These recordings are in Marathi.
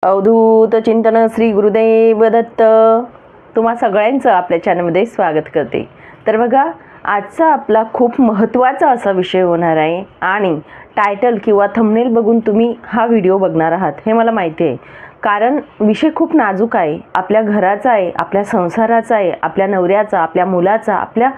अवधूत चिंतन श्री गुरुदेव दत्त. तुम्हा सगळ्यांचं आपल्या चॅनलमध्ये स्वागत करते. तर बघा, आजचा आपला खूप महत्त्वाचा असा विषय होणार आहे आणि टायटल किंवा थंबनेल बघून तुम्ही हा व्हिडिओ बघणार आहात हे मला माहिती आहे. कारण विषय खूप नाजूक आहे. आपल्या घराचा आहे, आपल्या संसाराचा आहे, आपल्या नवऱ्याचा, आपल्या मुलाचा, आपल्या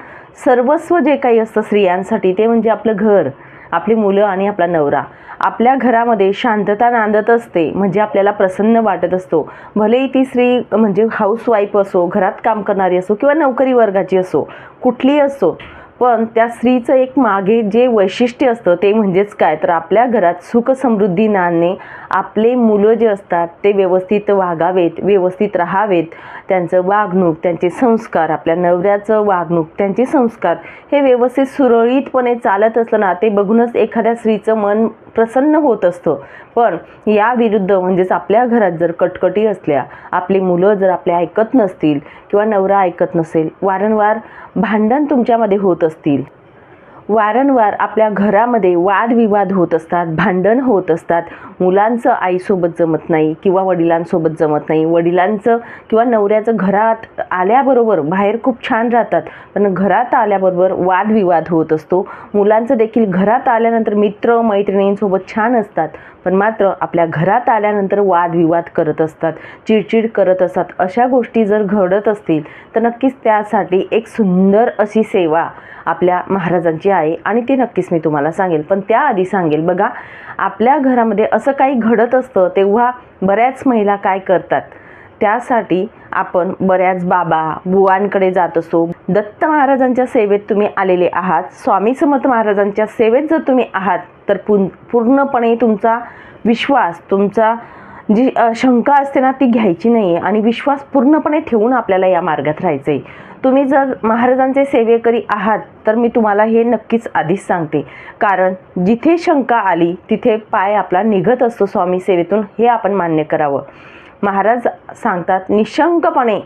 सर्वस्व जे काही असतं स्त्रियांसाठी ते म्हणजे आपलं घर, आपली मुलं आणि आपला नवरा. आपल्या घरामध्ये शांतता नांदत असते म्हणजे आपल्याला प्रसन्न वाटत असतो. भलेही ती स्त्री म्हणजे हाऊसवाईफ असो, घरात काम करणारी असो किंवा नोकरी वर्गाची असो, कुठलीही असो, पण त्या स्त्रीचं एक मागे जे वैशिष्ट्य असतं ते म्हणजेच काय, तर आपल्या घरात सुख समृद्धी नांदणे. आपले मुलं जे असतात ते व्यवस्थित वागावेत, व्यवस्थित राहावेत, त्यांचं वागणूक, त्यांचे संस्कार, आपल्या नवऱ्याचं वागणूक, त्यांचे संस्कार हे व्यवस्थित सुरळीतपणे चालत असलं ना, ते बघूनच एखाद्या स्त्रीचं मन प्रसन्न होत असतं. पण या विरुद्ध म्हणजेच आपल्या घरात जर कटकटी असल्या, आपली मुलं जर आपले ऐकत नसतील किंवा नवरा ऐकत नसेल, वारंवार भांडण तुमच्यामध्ये होत असतील, वारंवार आपल्या घरामध्ये वादविवाद होत असतात, भांडण होत असतात, मुलांचं आईसोबत जमत नाही किंवा वडिलांसोबत जमत नाही, वडिलांचं किंवा नवऱ्याचं घरात आल्याबरोबर बाहेर खूप छान राहतात पण घरात आल्याबरोबर वादविवाद होत असतो, मुलांचं देखील घरात आल्यानंतर मित्र मैत्रिणींसोबत छान असतात पण मात्र आपल्या घरात आल्यानंतर वादविवाद करत असतात, चिडचिड करत असतात. अशा गोष्टी जर घडत असतील तर नक्कीच त्यासाठी एक सुंदर अशी सेवा आपल्या महाराजांची आहे आणि ती नक्कीच मी तुम्हाला सांगेल. पण त्याआधी सांगेल, बघा, आपल्या घरामध्ये असं काही घडत असतं तेव्हा बऱ्याच महिला काय करतात, त्यासाठी आपण बऱ्याच बाबा बुवांकडे जात असतो. दत्त महाराजांच्या सेवेत तुम्ही आलेले आहात, स्वामी समर्थ महाराजांच्या सेवेत जर तुम्ही आहात तर पूर्णपणे तुमचा विश्वास, तुमचा जी शंका असते ना ती घ्यायची नाही आहे आणि विश्वास पूर्णपणे ठेवून आपल्याला या मार्गात राहायचं आहे. तुम्ही जर महाराजांचे सेवेकरी आहात तर मी तुम्हाला हे नक्कीच आधीच सांगते, कारण जिथे शंका आली तिथे पाय आपला निघत असतो स्वामी सेवेतून, हे आपण मान्य करावं. महाराज सांगतात निशंकपणे,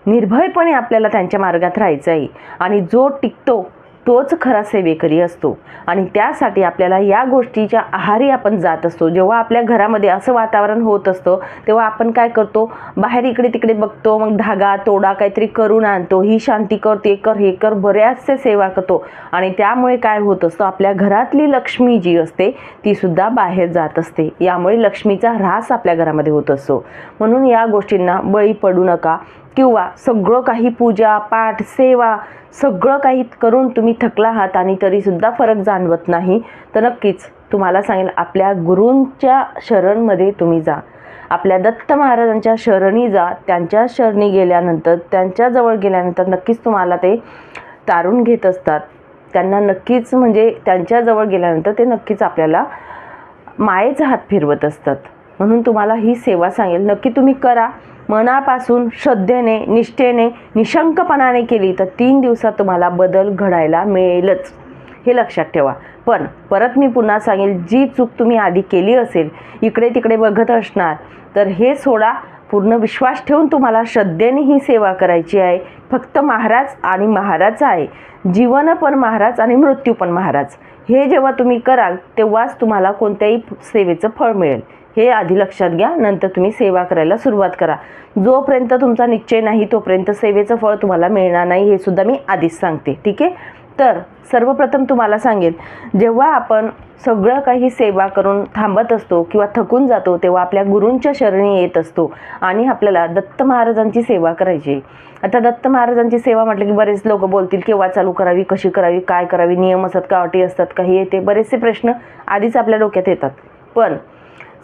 निर्भयपणे आपल्याला त्यांच्या मार्गात राहायचं आहे आणि जो टिकतो तोच खरा सेवेकरी असतो. आणि त्यासाठी आपल्याला या गोष्टीच्या आहारी आपण जात असतो. जेव्हा आपल्या घरामध्ये असं वातावरण होत असतं तेव्हा आपण काय करतो, बाहेर इकडे तिकडे बघतो, मग धागा तोडा काहीतरी करून आणतो, ही शांती कर, ते कर, हे कर, बऱ्याचशा सेवा करतो आणि त्यामुळे काय होत असतं, आपल्या घरातली लक्ष्मी जी असते ती सुद्धा बाहेर जात असते. यामुळे लक्ष्मीचा ऱ्हास आपल्या घरामध्ये होत असतो. म्हणून या गोष्टींना बळी पडू नका. किंवा सगळं काही पूजा पाठ सेवा सगळं काही करून तुम्ही थकला आहात आणि तरीसुद्धा फरक जाणवत नाही तर नक्कीच तुम्हाला सांगेल, आपल्या गुरूंच्या शरणमध्ये तुम्ही जा, आपल्या दत्त महाराजांच्या शरणी जा. त्यांच्या शरणी गेल्यानंतर, त्यांच्याजवळ गेल्यानंतर नक्कीच तुम्हाला ते तारून घेत असतात. त्यांना नक्कीच म्हणजे त्यांच्याजवळ गेल्यानंतर ते नक्कीच आपल्याला मायेचा हात फिरवत असतात. म्हणून तुम्हाला ही सेवा सांगेल, नक्की तुम्ही करा. मनापासून श्रद्धेने, निष्ठेने, निशंकपणाने केली तर 3 दिवसात तुम्हाला बदल घडायला मिळेलच, हे लक्षात ठेवा. पण परत मी पुन्हा सांगेल, जी चूक तुम्ही आधी केली असेल, इकडे तिकडे बघत असणार, तर हे सोडा. पूर्ण विश्वास ठेवून तुम्हाला श्रद्धेने ही सेवा करायची आहे. फक्त महाराज आणि महाराज आहे. जीवन पण महाराज आणि मृत्यू पण महाराज. हे जेव्हा तुम्ही कराल तेव्हाच तुम्हाला कोणत्याही सेवेचं फळ मिळेल, हे आधी लक्षात घ्या. नंतर तुम्ही सेवा करायला सुरुवात करा. जोपर्यंत तुमचा निश्चय नाही तोपर्यंत सेवेचं फळ तुम्हाला मिळणार नाही, हे सुद्धा मी आधीच सांगते, ठीक आहे. तर सर्वप्रथम तुम्हाला सांगेल, जेव्हा आपण सगळं काही सेवा करून थांबत असतो किंवा थकून जातो तेव्हा आपल्या गुरूंच्या शरणी येत असतो आणि आपल्याला दत्त महाराजांची सेवा करायची. आता दत्त महाराजांची सेवा म्हटलं की बरेच लोक बोलतील, केव्हा चालू करावी, कशी करावी, काय करावी, नियम असतात का, अटी असतात का, हे येते बरेचसे प्रश्न आधीच आपल्या डोक्यात येतात. पण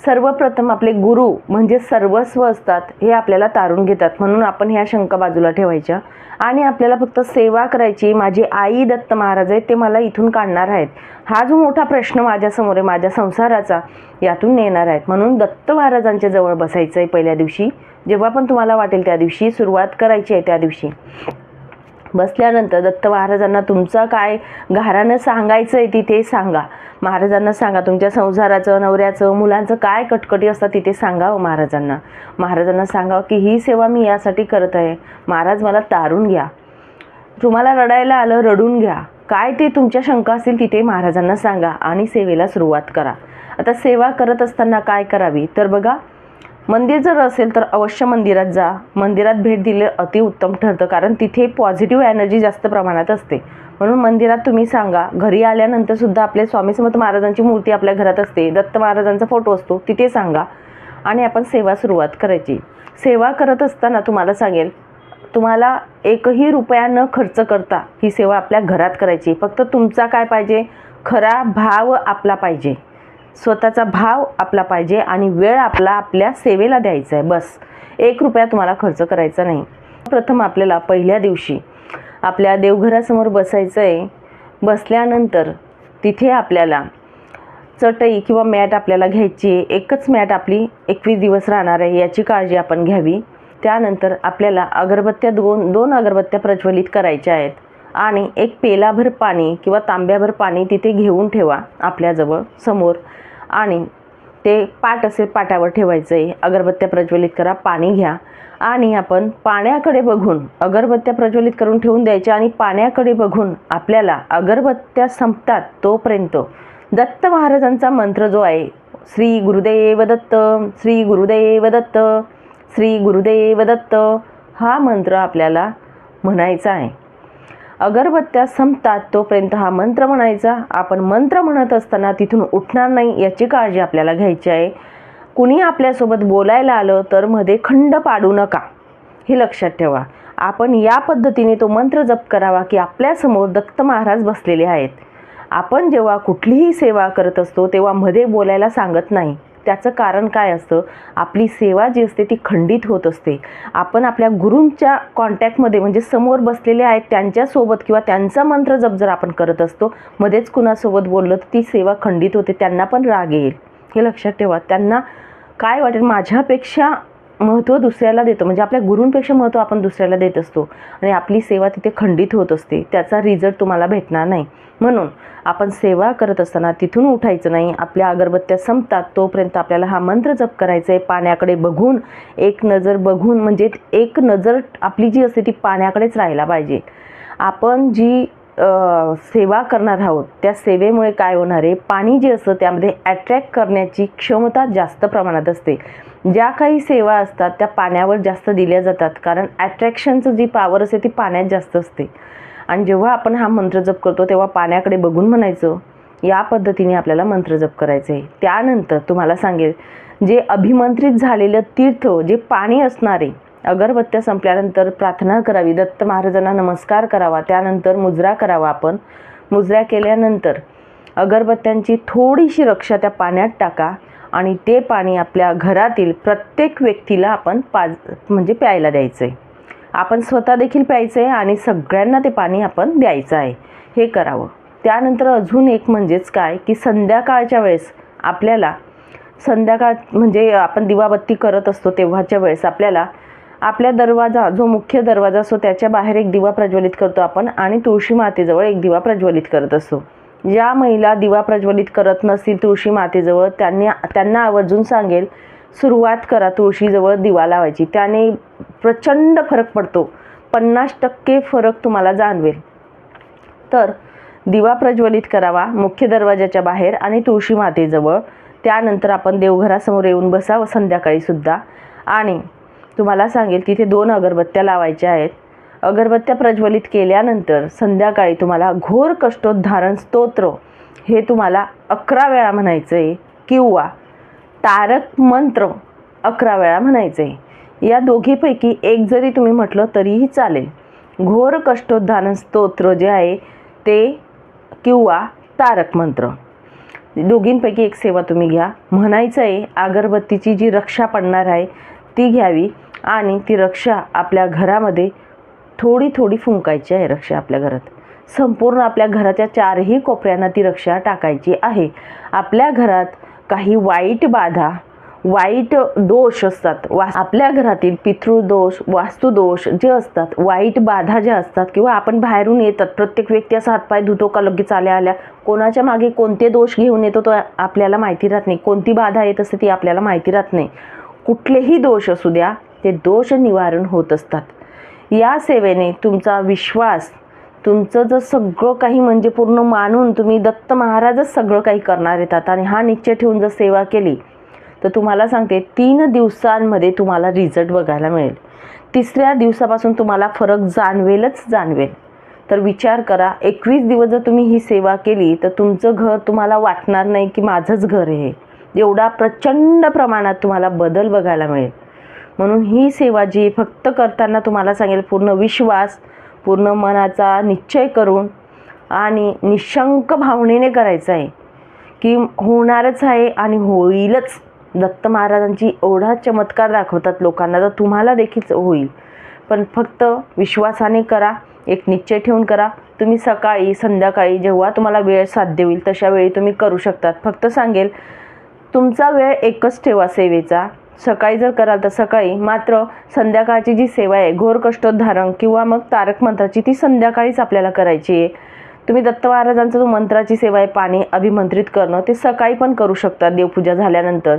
सर्वप्रथम आपले गुरु म्हणजे सर्वस्व असतात, हे आपल्याला तारून घेतात. म्हणून आपण ह्या शंका बाजूला ठेवायच्या आणि आपल्याला फक्त सेवा करायची. माझी आई दत्त महाराज आहेत, ते मला इथून काढणार आहेत, हा जो मोठा प्रश्न माझ्यासमोर आहे माझ्या संसाराचा, यातून नेणार आहेत. म्हणून दत्त महाराजांच्या जवळ बसायचं आहे पहिल्या दिवशी. जेव्हा पण तुम्हाला वाटेल त्या दिवशी सुरुवात करायची आहे. त्या दिवशी बसल्यानंतर दत्त महाराजांना तुमचं काय घरानं सांगायचं आहे तिथे सांगा. महाराजांना सांगा तुमच्या संसाराचं, नवऱ्याचं, मुलांचं काय कटकटी असतात तिथे सांगावं महाराजांना. महाराजांना सांगावं की ही सेवा मी यासाठी करत आहे, महाराज मला तारून घ्या. तुम्हाला रडायला आलं, रडून घ्या. काय ते तुमच्या शंका असतील तिथे महाराजांना सांगा आणि सेवेला सुरुवात करा. आता सेवा करत असताना काय करावी, तर बघा, मंदिर जर असेल तर अवश्य मंदिरात जा. मंदिरात भेट दिले अतिउत्तम ठरतं, कारण तिथे पॉझिटिव्ह एनर्जी जास्त प्रमाणात असते. म्हणून मंदिरात तुम्ही सांगा. घरी आल्यानंतर सुद्धा आपले स्वामी समर्थ महाराजांची मूर्ती आपल्या घरात असते, दत्त महाराजांचा फोटो असतो, तिथे सांगा आणि आपण सेवा सुरुवात करायची. सेवा करत असताना तुम्हाला सांगेल, तुम्हाला एकही रुपया न खर्च करता ही सेवा आपल्या घरात करायची. फक्त तुमचा काय पाहिजे, खरा भाव आपला पाहिजे, स्वतःचा भाव आपला पाहिजे आणि वेळ आपला आपल्या सेवेला द्यायचा आहे. बस 1 रुपया तुम्हाला खर्च करायचा नाही. प्रथम आपल्याला पहिल्या दिवशी आपल्या देवघरासमोर बसायचं आहे. बसल्यानंतर तिथे आपल्याला चटई किंवा मॅट आपल्याला घ्यायची आहे. एकच मॅट आपली 21 दिवस राहणार आहे, याची काळजी आपण घ्यावी. त्यानंतर आपल्याला अगरबत्त्या दोन अगरबत्त्या प्रज्वलित करायच्या आहेत आणि एक पेलाभर पाणी किंवा तांब्याभर पाणी तिथे घेऊन ठेवा आपल्याजवळ समोर आणि ते पाट असेल पाटावर ठेवायचं आहे. अगरबत्त्या प्रज्वलित करा, पाणी घ्या आणि आपण पाण्याकडे बघून अगरबत्त्या प्रज्वलित करून ठेवून द्यायच्या आणि पाण्याकडे बघून आपल्याला अगरबत्त्या संपतात तोपर्यंत दत्त महाराजांचा मंत्र जो आहे, श्री गुरुदेव दत्त, श्री गुरुदेव दत्त, श्री गुरुदेव दत्त, हा मंत्र आपल्याला म्हणायचा आहे. अगरबत्त्या संपतात तोपर्यंत हा मंत्र म्हणायचा. आपण मंत्र म्हणत असताना तिथून उठणार नाही, याची काळजी आपल्याला घ्यायची आहे. कुणी आपल्यासोबत बोलायला आलं तर मध्ये खंड पाडू नका, हे लक्षात ठेवा. आपण या पद्धतीने तो मंत्र जप करावा की आपल्यासमोर दत्त महाराज बसलेले आहेत. आपण जेव्हा कुठलीही सेवा करत असतो तेव्हा मध्ये बोलायला सांगत नाही. त्याचं कारण काय असतं, आपली सेवा जी असते ती खंडित होत असते. आपण आपल्या गुरूंच्या कॉन्टॅक्टमध्ये म्हणजे समोर बसलेले आहेत त्यांच्यासोबत किंवा त्यांचा मंत्र जप जर आपण करत असतो, मध्येच कुणासोबत बोललं तर ती सेवा खंडित होते. त्यांना पण राग येईल, हे लक्षात ठेवा. त्यांना काय वाटेल, माझ्यापेक्षा महत्त्व दुसऱ्याला देतो, म्हणजे आपल्या गुरूंपेक्षा महत्त्व आपण दुसऱ्याला देत असतो आणि आपली सेवा तिथे खंडित होत असते. त्याचा रिझल्ट तुम्हाला भेटणार नाही. म्हणून आपण सेवा करत असताना तिथून उठायचं नाही. आपल्या अगरबत्त्या संपतात तोपर्यंत आपल्याला हा मंत्र जप करायचा आहे. पाण्याकडे बघून, एक नजर बघून, म्हणजे एक नजर आपली जी असते ती पाण्याकडेच राहायला पाहिजे. आपण जी सेवा करणार आहोत त्या सेवेमुळे काय होणार आहे, पाणी जे असतं त्यामध्ये अट्रॅक्ट करण्याची क्षमता जास्त प्रमाणात असते. ज्या काही सेवा असतात त्या पाण्यावर जास्त दिल्या जातात, कारण अट्रॅक्शनचं जी पॉवर असते ती पाण्यात जास्त असते. आणि जेव्हा आपण हा मंत्र जप करतो तेव्हा पाण्याकडे बघून म्हणायचं. या पद्धतीने आपल्याला मंत्र जप करायचं आहे. त्यानंतर तुम्हाला सांगेल, जे अभिमंत्रित झालेलं तीर्थ जे पाणी असणार आहे, अगरबत्त्या संपल्यानंतर प्रार्थना करावी, दत्त महाराजांना नमस्कार करावा, त्यानंतर मुजरा करावा. आपण मुजरा केल्यानंतर अगरबत्त्यांची थोडीशी रक्षा त्या पाण्यात टाका आणि ते पाणी आपल्या घरातील प्रत्येक व्यक्तीला आपण प्यायला द्यायचं आहे. आपण स्वतः देखील प्यायचं आहे आणि सगळ्यांना ते पाणी आपण द्यायचं आहे, हे करावं. त्यानंतर अजून एक म्हणजेच काय की संध्याकाळच्या वेळेस आपल्याला संध्याकाळ म्हणजे आपण दिवाबत्ती करत असतो तेव्हाच्या वेळेस आपल्याला आपल्या दरवाजा जो मुख्य दरवाजा असतो त्याच्या बाहेर एक दिवा प्रज्वलित करतो आपण आणि तुळशी मातेजवळ एक दिवा प्रज्वलित करत असतो. ज्या महिला दिवा प्रज्वलित करत नसतील तुळशी मातेजवळ त्यांना आवर्जून सांगेल, सुरुवात करा तुळशीजवळ दिवा लावायची. त्याने प्रचंड फरक पडतो, 50% फरक तुम्हाला जाणवेल. तर दिवा प्रज्वलित करावा मुख्य दरवाजाच्या बाहेर आणि तुळशी मातेजवळ. त्यानंतर आपण देवघरासमोर येऊन बसावं संध्याकाळी सुद्धा आणि तुम्हाला सांगेल तिथे 2 अगरबत्त्या लावायच्या आहेत. अगरबत्त्या प्रज्वलित केल्यानंतर संध्याकाळी तुम्हाला घोर कष्टोद्धारण स्तोत्र हे तुम्हाला 11 वेळा म्हणायचं आहे किंवा तारक मंत्र 11 वेळा म्हणायचं आहे. या दोघीपैकी एक जरी तुम्ही म्हटलं तरीही चालेल. घोर कष्टोद्धारण स्तोत्र जे आहे ते किंवा तारक मंत्र दोघींपैकी एक सेवा तुम्ही घ्या. म्हणायचं आहे अगरबत्तीची जी रक्षा पडणार आहे ती घ्यावी आणि ती रक्षा आपल्या घरामध्ये थोडी थोडी फुंकायची आहे. रक्षा आपल्या घरात संपूर्ण आपल्या घराच्या 4ही कोपऱ्यांना ती रक्षा टाकायची आहे. आपल्या घरात काही वाईट बाधा, वाईट दोष असतात, आपल्या घरातील पितृदोष, वास्तुदोष जे असतात, वाईट बाधा ज्या असतात किंवा आपण बाहेरून येतात, प्रत्येक व्यक्ती असा हातपाय धुतो का लगेच आल्या कोणाच्या मागे कोणते दोष घेऊन येतो तो आपल्याला माहिती राहत नाही. कोणती बाधा येत असते ती आपल्याला माहिती राहत नाही. कुठलेही दोष असू द्या ते दोष निवारण होत असतात. या सेवेने तुमचा विश्वास, तुमचं जर सगळं काही म्हणजे पूर्ण मानून तुम्ही दत्त महाराजच सगळं काही करणार येतात आणि हा निश्चय ठेवून जर सेवा केली तर तुम्हाला सांगते 3 दिवसांमध्ये तुम्हाला रिझल्ट बघायला मिळेल. 3ऱ्या दिवसापासून तुम्हाला फरक जाणवेलच जाणवेल. तर विचार करा, 21 दिवस जर तुम्ही ही सेवा केली तर तुमचं घर तुम्हाला वाटणार नाही की माझंच घर आहे. एवढा प्रचंड प्रमाणात तुम्हाला बदल बघायला मिळेल. म्हणून ही सेवा जी फक्त करताना तुम्हाला सांगेल, पूर्ण विश्वास, पूर्ण मनाचा निश्चय करून आणि निशंक भावनेने करायचं आहे की होणारच आहे आणि होईलच. दत्त महाराजांची एवढा चमत्कार दाखवतात लोकांना, तर तुम्हाला देखील होईल. पण फक्त विश्वासाने करा, एक निश्चय ठेवून करा. तुम्ही सकाळी संध्याकाळी जेव्हा तुम्हाला वेळ साध्य होईल तशा वेळी तुम्ही करू शकतात. फक्त सांगेल, तुमचा वेळ एकच ठेवा सेवेचा. सकाळी जर कराल तर सकाळी, मात्र संध्याकाळची जी सेवा आहे घोर कष्टोद्धारण किंवा मग तारक मंत्राची, ती संध्याकाळीच आपल्याला करायची आहे. तुम्ही दत्त महाराजांचा जो मंत्राची सेवा आहे पाणी अभिमंत्रित करणं, ते सकाळी पण करू शकता देवपूजा झाल्यानंतर.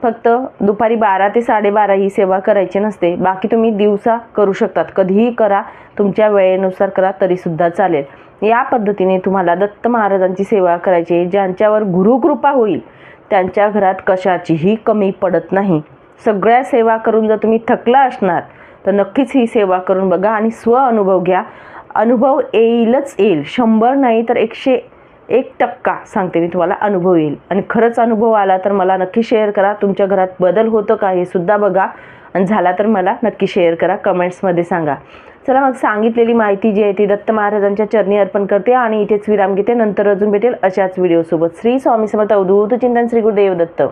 फक्त दुपारी 12 ते 12:30 ही सेवा करायची नसते. बाकी तुम्ही दिवसा करू शकतात, कधीही करा, तुमच्या वेळेनुसार करा तरीसुद्धा चालेल. या पद्धतीने तुम्हाला दत्त महाराजांची सेवा करायची. ज्यांच्यावर गुरुकृपा होईल त्यांच्या घरात कशाचीही कमी पडत नाही. सगळ्या सेवा करून जर तुम्ही थकला असणार तर नक्कीच ही सेवा करून बघा आणि अनुभव घ्या. अनुभव येईलच येईल. 100 नाही तर 101% सांगते मी तुम्हाला, अनुभव येईल. आणि खरंच अनुभव आला तर मला नक्की शेअर करा. तुमच्या घरात बदल होतं का हे सुद्धा बघा, आणि झाला तर मला नक्की शेअर करा, कमेंट्समध्ये सांगा. चला मग, सांगितलेली माहिती जी आहे ती दत्त महाराजांच्या चरणी अर्पण करते आणि इथेच विराम घेते. नंतर अजून भेटेल अशाच व्हिडिओसोबत. श्री स्वामी समर्थ. अवधूत चिंतन. श्री गुरुदेव दत्त.